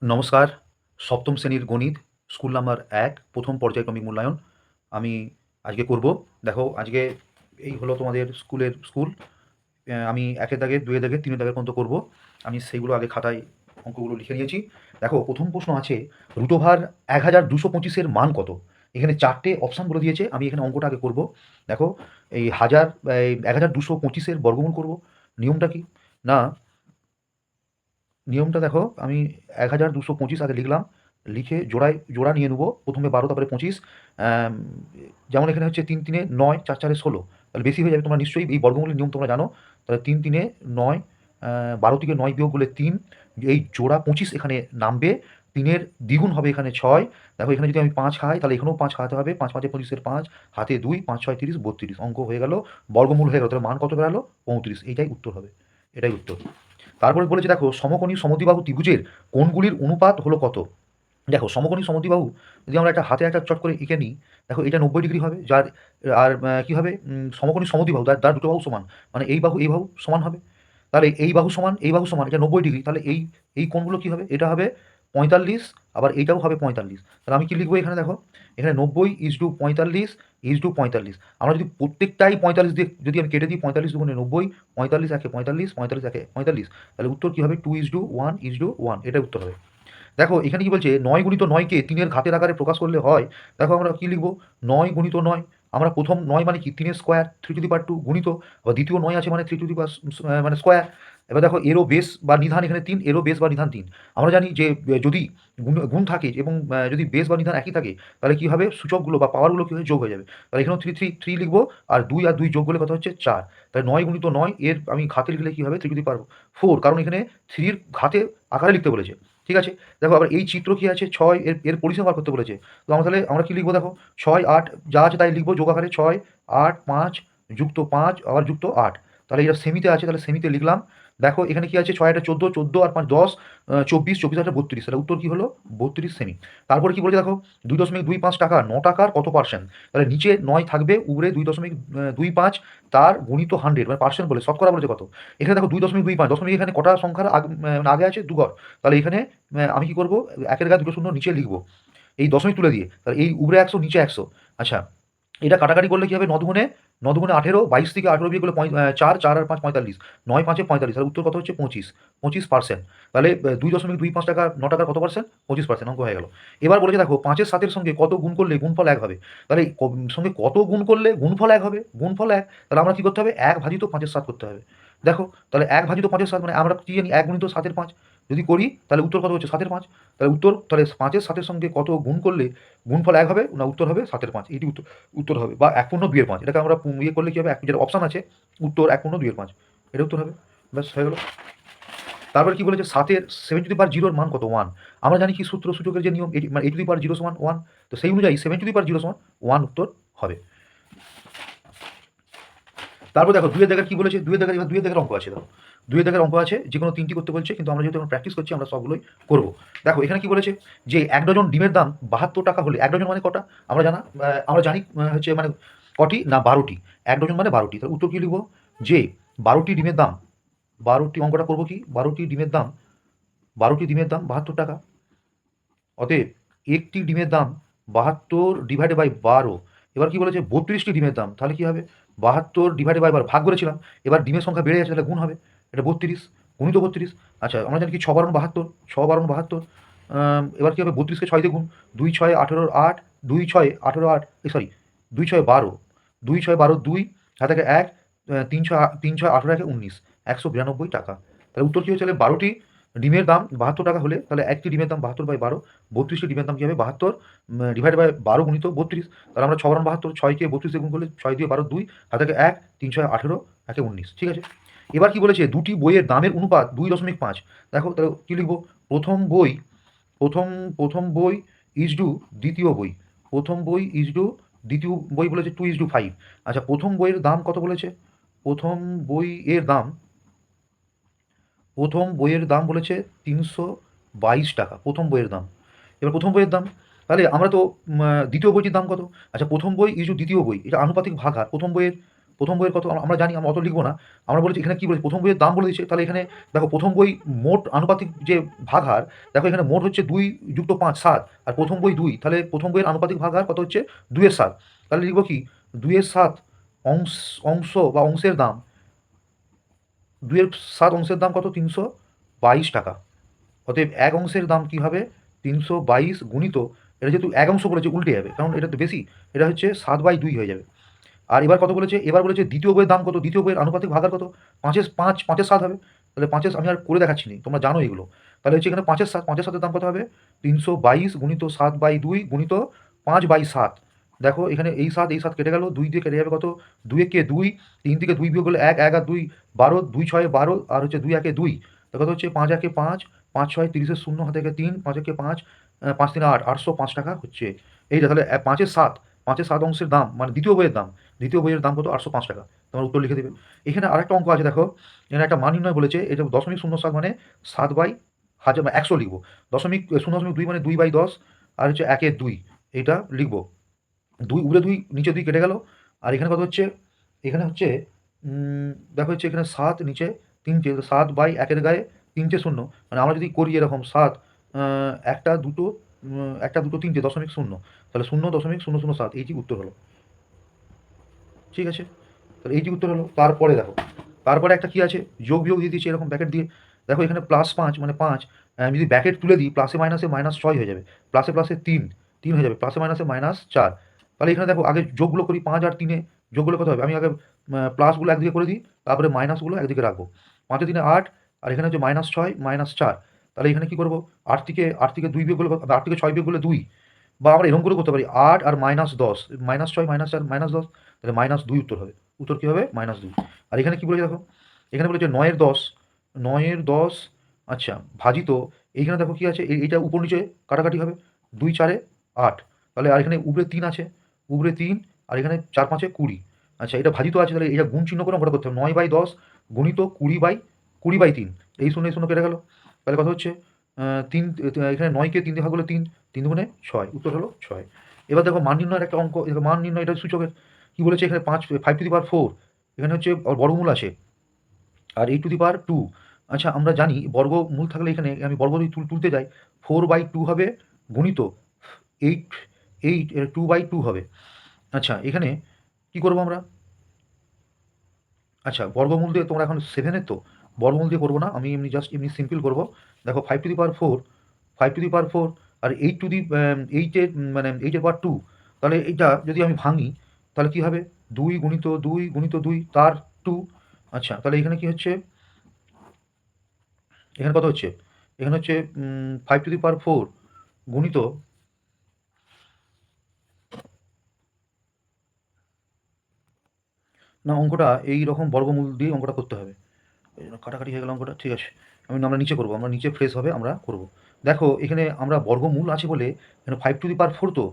নমস্কার। সপ্তম শ্রেণীর গণিত স্কুল নাম্বার ১ প্রথম পর্যায়ক্রমিক মূল্যায়ন আমি আজকে করব। দেখো আজকে এই হলো তোমাদের স্কুল। আমি ১ এর দাগে, ২ এর দাগে, ৩ এর দাগের পর্যন্ত করব। আমি সেইগুলো আগে খাতায় অঙ্কগুলো লিখে নিয়েছি। দেখো প্রথম প্রশ্ন আছে √১,২২৫ এর মান কত? এখানে ৪ টে অপশান বলে দিয়েছে। আমি এখানে অঙ্কটা আগে করব। দেখো এই ১,২২৫ এর বর্গমূল করব। নিয়মটা কি? না, নিয়মটা দেখো, আমি ১,২২৫ আগে লিখলাম, লিখে জোড়া নিয়ে নেবো। প্রথমে ১২ তারপরে ২৫। অ্যাম যেমন এখানে হচ্ছে ৩ ৩ এ ৯, ৪ ৪ এ ১৬, তাহলে বেশি হয়ে যাবে। তোমরা নিশ্চয়ই এই বর্গমূলের নিয়ম তোমরা জানো। তাহলে ৩ ৩ এ ৯, ১২ থেকে ৯ বিয়োগ করলে ৩, এই জোড়া ২৫ এখানে নামবে। ৩ এর দ্বিগুণ হবে এখানে ৬। দেখো এখানে যদি আমি ৫ খাই তাহলে এখানেও ৫ খাওয়াতে হবে। ৫ ৫ ২৫ এর ৫, হাতে ২, ৫ ৬ ৩০, ৩২। অঙ্ক হয়ে গেল, বর্গমূল হয়ে গেল। তাহলে মান কত বেরালো? ৩৫। এইটাই উত্তর হবে, এটাই উত্তর। তারপরে বলেছে দেখো সমকোণী সমদ্বিবাহু ত্রিভুজের কোণগুলির অনুপাত হলো কত? দেখো সমকোণী সমদ্বিবাহু যদি আমরা একটা হাতে একটা চট করে এঁকে নিই, দেখো এটা ৯০ ডিগ্রি হবে। যার আর কি হবে? সমকোণী সমদ্বিবাহু যার দুটো বাহু সমান, মানে এই বাহু সমান হবে। তাহলে এই বাহু সমান, এই বাহু সমান, এটা ৯০ ডিগ্রি। তাহলে এই কোণগুলো কি হবে? এটা হবে ৪৫, আবার এইটাও হবে ৪৫। তাহলে আমি কি লিখবো এখানে? দেখো এখানে ৯০:৪৫:৪৫। আমরা যদি প্রত্যেকটাই ৪৫ দিয়ে যদি আমি কেটে দিই, ৪৫ দুগুণে ৯০, ৪৫ একে ৪৫, ৪৫ একে ৪৫, তাহলে উত্তর কি হবে? 2:1:1, এটাই উত্তর হবে। দেখো এখানে কি বলছে? ৯ গুণিত ৯কে ৩ এর ঘাতের আকারে প্রকাশ করলে হয়। দেখো আমরা কি লিখবো? ৯ গুণিত ৯, আমরা প্রথম ৯ মানে কি? ৩ এর স্কোয়ার, 3^2 গুণিত, আবার দ্বিতীয় ৯ আছে মানে 3 মানে স্কোয়ার। এবার দেখো এরও বেস বা নিধান এখানে ৩, এরও বেস বা নিধান ৩। আমরা জানি যে যদি গুণ থাকে এবং যদি বেস বা নিধান একই থাকে, তাহলে কি হবে? সূচকগুলো বা পাওয়ারগুলো কি হবে? যোগ হয়ে যাবে। তাহলে এখানেও 3 লিখবো, আর ২ আর ২ যোগ করলে কত হচ্ছে? ৪। তাহলে ৯ গুণিত 9 এর আমি ঘাতে লিখলে কি হবে? 3^4, কারণ এখানে 3 এর ঘাতে আকারে লিখতে বলেছে। ঠিক আছে? দেখো আবার এই চিত্র কি আছে? ৬ এর পরিসীমা বার করতে বলেছে। তো তাহলে আমরা কি লিখবো? দেখো ৬ ৮ যা আছে তাই লিখবো যোগ আকারে। ৬ ৮ ৫ যুক্ত ৫ আবার যুক্ত ৮। তাহলে এটা সেমিতে আছে, তাহলে সেমিতে লিখলাম। দেখো এখানে কি আছে? ৬ ৮ ১৪, ১৪ আর ৫ ১০, ২৪, ২৪ আর ৩২। তাহলে উত্তর কি হলো? ৩২ সেমি। তারপরে কি বলেছে দেখো? ২.25 টাকা ৯ টাকার কত পার্সেন্ট? তাহলে নিচে ৯ থাকবে, উপরে ২.25 তার গুণিত 100, মানে পার্সেন্ট বলে শতকরা বলেছে কত। এখানে দেখো ২.25, দশমিক এখানে কটা সংখ্যার আগে আছে? ২ ঘর। তাহলে এখানে আমি কি করব? ১ এর গায়ে ২ শূন্য নিচে লিখব, এই দশমিক তুলে দিয়ে। তাহলে এই উপরে ১০০ নিচে ১০০। আচ্ছা, এটা কাটাকাটি করলে কি হবে? ৯ দুগুণে ১৮, ২২ থেকে ১৮ বিয়োগ করলে ৪, ৪ আর ৫ ৪৫, ৯ ৫ এ ৪৫। তাহলে উত্তর কত হচ্ছে? ২৫%। তাহলে ২.25 টাকা ৯ টাকার কত পার্সেন্ট? 25%। অঙ্ক হয়ে গেল। এবার বলেছে দেখো ৫ এর ৭ এর সঙ্গে কত গুণ করলে গুণফল ১ হবে? তাহলে এই সঙ্গে কত গুণ করলে গুণফল ১ হবে? গুণফল ১, তাহলে আমরা কি করতে হবে? ১ ভাজিত ৫ এর ৭ করতে হবে। দেখো তাহলে ১ ভাজিত ৫ এর ৭ মানে আমরা কি জানি? ১ গুণিত ৭ এর ৫ যদি করি, তাহলে উত্তর কত হচ্ছে? ৭ এর ৫। তাহলে উত্তর, তাহলে ৫ এর ৭ এর সঙ্গে কত গুণ করলে গুণফল 1 হবে? না, উত্তর হবে ৭ এর ৫। এইটি উত্তর হবে, বা ১.২ এর ৫। এটাকে আমরা ইয়ে করলে কি হবে? যেটা অপশন আছে উত্তর ১.২ এর ৫, এটা উত্তর হবে। ব্যাস হয়ে গেল। তারপরে কি বলেছে? ৭ এর 7^0 এর মান কত? 1। আমরা জানি কি সূত্র, সূচকের যে নিয়ম, মানে a^0 সমান 1। তো সেই অনুযায়ী 7^0 সমান 1 উত্তর হবে। তারপর দেখো ২ এর দাগের কি বলেছে? ২ এর দাগের, এবার ২ এর দাগের অঙ্ক আছে। দেখো ২ এর দাগের অঙ্ক আছে, যেকোনো ৩টি করতে বলছে, কিন্তু আমরা যেহেতু এখন প্র্যাকটিস করছি আমরা সবগুলোই করব। দেখো এখানে কি বলেছে? যে ১ ডজন ডিমের দাম ৭২ টাকা হলে, ১ ডজন মানে কটা? আমরা জানি হচ্ছে মানে কটি? না, ১২টি। ১ ডজন মানে ১২টি। তাহলে উত্তর কি লিখব? যে ১২টি ডিমের দাম, ১২টি, অঙ্কটা করব কি? ১২টি ডিমের দাম, ১২টি ডিমের দাম ৭২ টাকা। অতএব একটি ডিমের দাম ৭২ ডিভাইডেড বাই ১২। এবার কি বলেছে? ৩২টি ডিমের দাম। তাহলে কি হবে? ৭২ ডিভাইডেড বাই ১২ ভাগ করেছিলাম। এবার ডিমের সংখ্যা বেড়ে যাচ্ছে, তাহলে গুণ হবে। এটা ৩২ গুণিত ৩২। আচ্ছা, আমরা জানি কি ৬ বারণ ৭২, ৬ বারণ ৭২। এবার কি হবে? ৩২কে ৬ দিয়ে গুণ, ২ ৬ ১৮ ৮, ২ ৬ ১৮ ৮, সরি ২ ৬ ১২, ২ ৬ ১২, ২ হাতে থাকে ১, ৩ ৬ ১৮ একে ১৯, ১৯২ টাকা। তাহলে উত্তর কি হচ্ছে? তাহলে ১২টি ডিমের দাম ৭২ টাকা হলে, তাহলে একটি ডিমের দাম ৭২ বাই ১২, ৩২টি ডিমের দাম কি হবে? ৭২ ডিভাইডেড বাই ১২ গুণিত ৩২। তাহলে আমরা ৬ বারণ ৭২, ৬কে ৩২ দিয়ে গুণ করলে ৬ দিয়ে ১২ ২, হাতে থাকে ১, ৩ ৬ ১৮ একে ১৯। ঠিক আছে? এবার কি বলেছে? দুটি বইয়ের দামের অনুপাত ২.৫। দেখো তাহলে কি লিখব? প্রথম বই, প্রথম প্রথম বই ইজ টু দ্বিতীয় বই, প্রথম বই ইজ টু দ্বিতীয় বই বলেছে 2:5। আচ্ছা, প্রথম বইয়ের দাম কত বলেছে? প্রথম বইয়ের দাম, প্রথম বইয়ের দাম বলেছে ৩২২ টাকা, প্রথম বইয়ের দাম। এবার প্রথম বইয়ের দাম, তাহলে আমরা তো দ্বিতীয় বইটির দাম কত? আচ্ছা, প্রথম বই ইজ টু দ্বিতীয় বই, এটা আনুপাতিক ভাগ হার। প্রথম বইয়ের প্রথম বইয়ের কত আমরা জানি, আমরা অত লিখবো না। আমরা বলেছি এখানে কী বলেছি, প্রথম বইয়ের দাম বলে দিয়েছে। তাহলে এখানে দেখো প্রথম বই মোট আনুপাতিক যে ভাগ হার, দেখো এখানে মোট হচ্ছে 2 যুক্ত 5 7, আর প্রথম বই 2, তাহলে প্রথম বইয়ের আনুপাতিক ভাগ হার কত হচ্ছে 2 এর 7। তাহলে লিখব কি 2 এর 7 অংশ বা অংশের দাম, 2 এর 7 অংশের দাম কত 322 টাকা। অতএব 1 অংশের দাম কী হবে 322 গুণিত, এটা যেহেতু 1 অংশ বলেছে উল্টে যাবে, কারণ এটা তো বেশি, এটা হচ্ছে 7/2 হয়ে যাবে। আর এবার কত বলেছে, এবার বলেছে দ্বিতীয় বইয়ের দাম কত, দ্বিতীয় বইয়ের আনুপাতিক ভাগ হার কত, 5 এর 7 হবে। তাহলে 5 আমি আর করে দেখাচ্ছি নি, তোমরা জানো এগুলো। তাহলে হচ্ছে এখানে 5 এর 7, 5 এর 7 এর দাম কত হবে 322 গুণিত 7/2 গুণিত 5/7। দেখো এখানে এই 7 কেটে গেল, 2 দিয়ে কেটে যাবে কত, 2 একে 2, 3 থেকে 2 বিয়োগ করলে 1, 1 আর 2 12, 2 6 12, আর হচ্ছে 2 1 2। তো কত হচ্ছে 5 1 5, 5 6 30 এর 0 হাতে 3, 5 1 5, 5 3 8, 805 টাকা হচ্ছে এইটা। তাহলে 5 এর 7, 5 এর 7 অংশের দাম মানে দ্বিতীয় বইয়ের দাম, দ্বিতীয় বইয়ের দাম কত 805 টাকা। তোমার উত্তর লিখে দেবে। এখানে আরেকটা অঙ্ক আছে দেখো, এখানে একটা মান নির্ণয় বলেছে, এটা 0.07 মানে 7/1000, 100 লিখবো। 0.2 মানে 2/10, আর হচ্ছে 1 এর 2, এইটা লিখবো। 2 উপরে 2 নিচে 2 কেটে গেল। আর এখানে কত হচ্ছে, এখানে হচ্ছে দেখো হচ্ছে এখানে 7 নিচে 3টে, 7/1 এর গায়ে 3টে শূন্য, মানে আমরা যদি করি এরকম 7 একটা দুটো 3টে 0.0, তাহলে 0.007, এইটি উত্তর হলো। ঠিক আছে, তাহলে এইটি উত্তর হলো। তারপরে দেখো, তারপরে একটা কী আছে, যোগ বিয়োগ দিয়ে দিয়েছি এরকম ব্র্যাকেট দিয়ে। দেখো এখানে +5 মানে 5, আমি যদি ব্র্যাকেট তুলে দিই প্লাসে মাইনাসে -6 হয়ে যাবে, প্লাসে প্লাসে 3 হয়ে যাবে, প্লাসে মাইনাসে -4। তাহলে এখানে দেখো আগে যোগগুলো করি, 5 আর 3 যোগগুলো কত হবে, আমি আগে প্লাসগুলো একদিকে করে দিই, তারপরে মাইনাসগুলো একদিকে রাখবো। 5 আর 3 8, আর এখানে হচ্ছে -6 -4। তাহলে এখানে কী করবো, 8 থেকে 2 বিয়োগ করলে, 8 থেকে 6 বিয়োগ করলে 2, বা আমরা এরকম করে করতে পারি 8 আর -10, -6 -4 -10, তাহলে -2 উত্তর হবে। উত্তর কী হবে -2। আর এখানে কী বলেছে দেখো, এখানে বলেছে 9 এর 10, 9 এর 10, আচ্ছা ভাজিত, এইখানে দেখো কী আছে, এইটা উপর নিচে কাটাকাটি হবে, 2 4 এ 8, তাহলে আর এখানে উপরে 3 আছে, উপরে 3, আর এখানে 4 5 এ 20। আচ্ছা এটা ভাজিত আছে, তাহলে এটা গুণ চিহ্ন করে অঙ্কটা করতে হবে, 9/10 গুণিত 20/3, এই 0 এই 0 কেটে গেল। তাহলে কত হচ্ছে 3, এখানে 9কে 3 দিয়ে ভাগ করলে 3, 3 দুগুণে 6, উত্তর হলো 6। এবার দেখো মান নির্ণয়ের একটা অঙ্ক, দেখো মান নির্ণয়, এটা সূচকের কী বলেছে, এখানে 5/4, এখানে হচ্ছে বর্গমূল আছে, আর 8/2। আচ্ছা আমরা জানি বর্গমূল থাকলে এখানে আমি বর্গ যদি তুলতে যাই, 4/2 হবে গুণিত 8, 2/2 হবে। আচ্ছা এখানে কী করবো আমরা, আচ্ছা বর্গমূল দিয়ে, তোমরা এখন 7-এর তো, বর্গমূল দিয়ে করবো না, আমি এমনি জাস্ট এমনি সিম্পল করবো। দেখো 5/4, আর 8 মানে 8/2, তাহলে এইটা যদি আমি ভাঙি তাহলে কী হবে, 2 গুণিত 2 গুণিত 2 তার 2। আচ্ছা তাহলে এখানে কী হচ্ছে, এখানে কত হচ্ছে, এখানে হচ্ছে 5/4 গুণিত, না অঙ্কটা এই রকম বর্গমূল দিয়ে অঙ্কটা করতে হবে, এই জন্য কাটাকাটি হয়ে গেল অঙ্কটা। ঠিক আছে, আমরা নিচে করবো, আমরা নিচে ফ্রেশ হবে আমরা করব। দেখো এখানে আমরা বর্গমূল আছে বলে এখানে 5/4, তো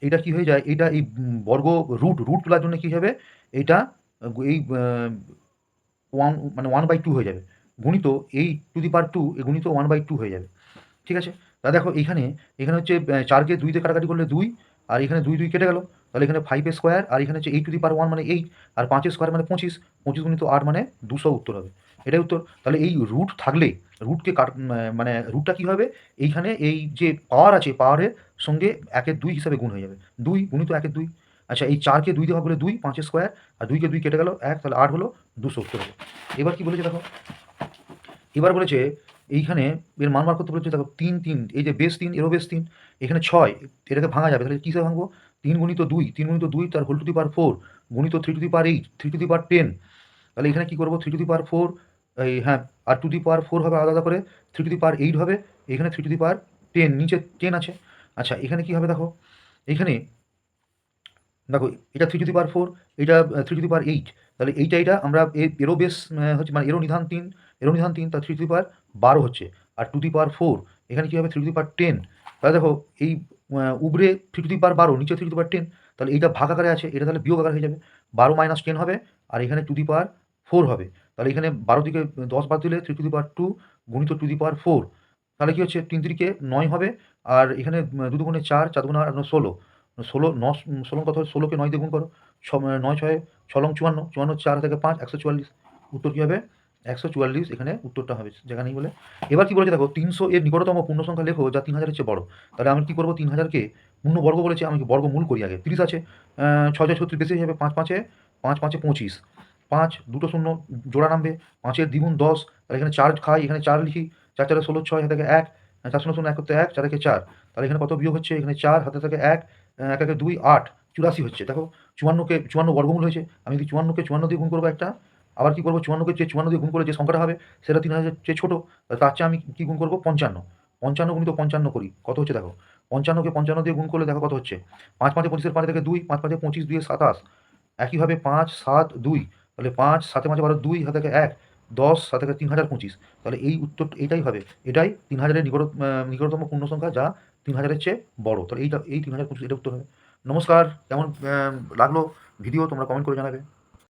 এইটা কী হয়ে যায়, এইটা এই বর্গ রুট তোলার জন্য কী হবে, এইটা এই 1 মানে 1/2 হয়ে যাবে, গুণিত এই 2/2 গুণিত 1/2 হয়ে যাবে। ঠিক আছে, তা দেখো এখানে হচ্ছে 4কে 2 দিয়ে কাটাকাটি করলে 2, আর এখানে 2 2 কেটে গেল, তাহলে এখানে 5 স্কোয়ার, আর এখানে হচ্ছে 8/1 মানে 8, আর 5 স্কোয়ার মানে 25, 25 গুণিত 8 মানে 200 উত্তর হবে। এটাই উত্তর। তাহলে এই রুট থাকলে রুটকে মানে রুটটা কী হবে, এইখানে এই যে পাওয়ার আছে, পাওয়ারের সঙ্গে 1/2 হিসাবে গুণ হয়ে যাবে, 2 গুণিত 1/2। আচ্ছা এই 4কে 2 দিয়ে ভাগ করলে 2, 5 স্কোয়ার, আর 2কে 2 কেটে গেল 1, তাহলে 8 হলো 200 উত্তর হবে। এবার কী বলেছে দেখো, এবার বলেছে এইখানে এর মান বার করতে বলেছে, দেখো 3 3, এই যে বেস 3 এরও বেস 3, এখানে 6, এটাকে ভাঙা যাবে, তাহলে কিসে ভাঙবো, 3 গুণিত 2, 3 গুণিত 2 তার হোল টু দি পাওয়ার 4 গুণিত 3/8, 3/10। তাহলে এখানে কী করবো, 3/4, এই হ্যাঁ, আর 2/4 হবে আলাদা করে, 3/8 হবে, এখানে 3/10, নিচে 10 আছে। আচ্ছা এখানে কী হবে দেখো, এইখানে দেখো এটা 3/4, এটা 3/8, তাহলে এইটা আমরা এরও বেস হচ্ছে মানে এরও নিধান 3, তার 3/12 হচ্ছে, আর 2/4 এখানে কী হবে 3/10। তাহলে দেখো এই উপরে 3/12, নিচে 3/10, তাহলে এইটা ভাগ আকারে আছে, এটা তাহলে বিয়োগ আকার হয়ে যাবে, 12 - 10 হবে, আর এখানে 2/4 হবে। তাহলে এখানে 12 থেকে 10 বাদ দিলে 3/2 গুণিত 2/4, তাহলে কী হচ্ছে 3 3 9 হবে, আর এখানে 2 দুগুণে 4, 4 দুগুণে 8, 16, 16 কত, 16কে 9 দিয়ে গুণ করো, নয় ছয় ছলং 54, 54 4 থেকে 5 144। উত্তর কী হবে? 144 এখানে উত্তরটা হবে, জায়গা নেই বলে। এবার কি বলেছে দেখো, 300 এর নিকটতম পূর্ণ সংখ্যা লেখো যা 3000 এর চেয়ে বড়। তাহলে আমি কি করব, 3000কে পূর্ণবর্গ বলেছে, আমি বর্গমূল করি আগে। 30 আছে, 6 ছয় 36 বেশি হবে, 5 5-এ 25, 5 দুটো শূন্য জোড়া নামবে, 5-এর দ্বিগুণ 10, তাহলে এখানে 4 খাই, এখানে 4 লিখি, 4 4 16, 6 হাতে থাকে 1, 4 0 0 1 করতে 1, 4 একে 4, তাহলে এখানে কত বিয়োগ হচ্ছে, এখানে 4 হাতে থাকে 1, 1 একে 2, 8, 84 হচ্ছে। দেখো 54 বর্গমূল হয়েছে, আমি যদি 54কে 54 দিয়ে গুণ করবো একটা, আবার কি করবো, 54কে যে 54 দিয়ে গুণ করে যে সংখ্যাটা হবে সেটা 3000 চেয়ে ছোটো, তার চেয়ে আমি কি গুণ করবো, 55, 55 গুণিত 55 করি, কত হচ্ছে দেখো, 55কে 55 দিয়ে গুণ করলে দেখো কত হচ্ছে, 5 5-এ 25, 5 থেকে 2, 5 5-এ 25, 2-এ 27, একইভাবে 5 7 2, তাহলে 5 7 5 12, 2 হাতে থেকে 1, 10 7 থেকে 3025, তাহলে এই উত্তর এইটাই হবে, এটাই 3000-এর নিকটতম পূর্ণ সংখ্যা যা 3000-এর চেয়ে বড়, তাহলে এই 3025 এটা উত্তর হবে। নমস্কার, কেমন লাগলো ভিডিও তোমরা কমেন্ট করে জানাবে।